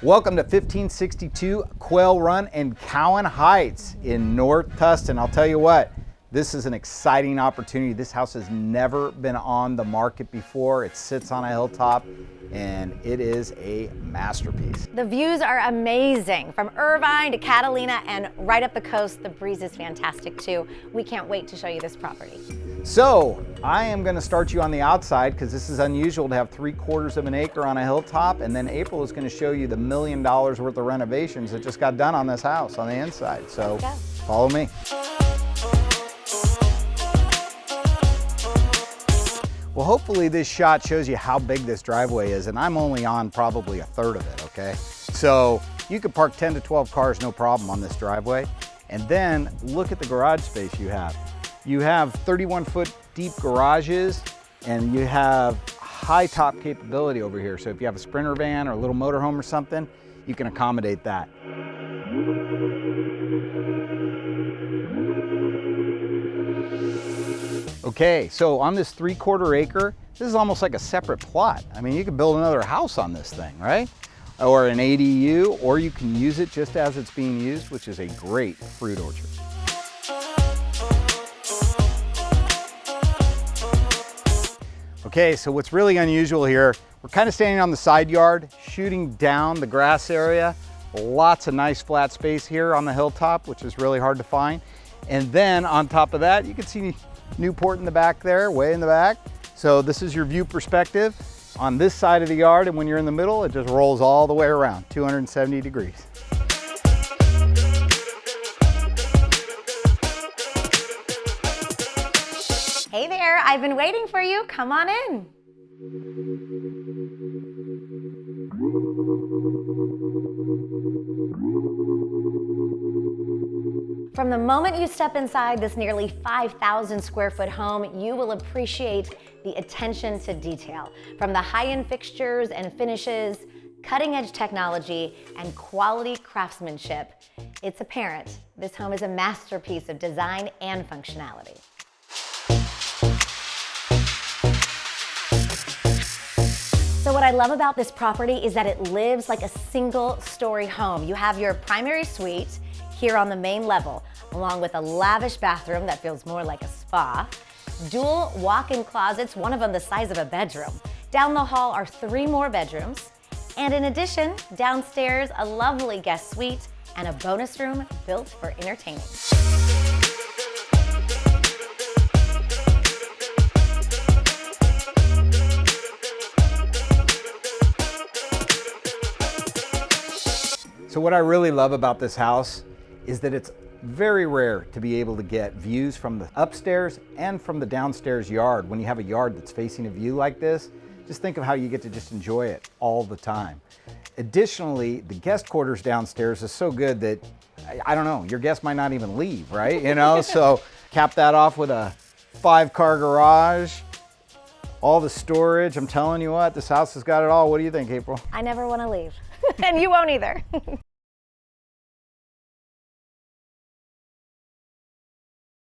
Welcome to 1562 Quail Run in Cowan Heights in North Tustin. I'll tell you what, this is an exciting opportunity. This house has never been on the market before. It sits on a hilltop and it is a masterpiece. The views are amazing. From Irvine to Catalina and right up the coast, the breeze is fantastic too. We can't wait to show you this property. So I am going to start you on the outside because this is unusual to have 3/4 of an acre on a hilltop, and then April is going to show you the $1 million worth of renovations that just got done on this house on the inside. So follow me. Well, hopefully this shot shows you how big this driveway is, and I'm only on probably 1/3 of it, okay? So you could park 10 to 12 cars, no problem, on this driveway. And then look at the garage space you have. You have 31-foot deep garages, and you have high top capability over here. So if you have a Sprinter van or a little motorhome or something, you can accommodate that. Okay, so on this 3/4 acre, this is almost like a separate plot. I mean, you could build another house on this thing, right? Or an ADU, or you can use it just as it's being used, which is a great fruit orchard. Okay, so what's really unusual here, we're kind of standing on the side yard, shooting down the grass area. Lots of nice flat space here on the hilltop, which is really hard to find. And then on top of that, you can see Newport in the back there, way in the back. So this is your view perspective on this side of the yard, and when you're in the middle, it just rolls all the way around, 270 degrees. Hey there, I've been waiting for you. Come on in. From the moment you step inside this nearly 5,000 square foot home, you will appreciate the attention to detail. From the high-end fixtures and finishes, cutting-edge technology, and quality craftsmanship, it's apparent this home is a masterpiece of design and functionality. So what I love about this property is that it lives like a single-story home. You have your primary suite here on the main level, along with a lavish bathroom that feels more like a spa, dual walk-in closets, one of them the size of a bedroom. Down the hall are 3 more bedrooms, and in addition, downstairs, a lovely guest suite and a bonus room built for entertaining. So what I really love about this house is that it's very rare to be able to get views from the upstairs and from the downstairs yard. When you have a yard that's facing a view like this, just think of how you get to just enjoy it all the time. Additionally, the guest quarters downstairs is so good that, I don't know, your guests might not even leave, right? You know, so cap that off with a 5-car garage, all the storage. I'm telling you what, this house has got it all. What do you think, April? I never want to leave, and you won't either.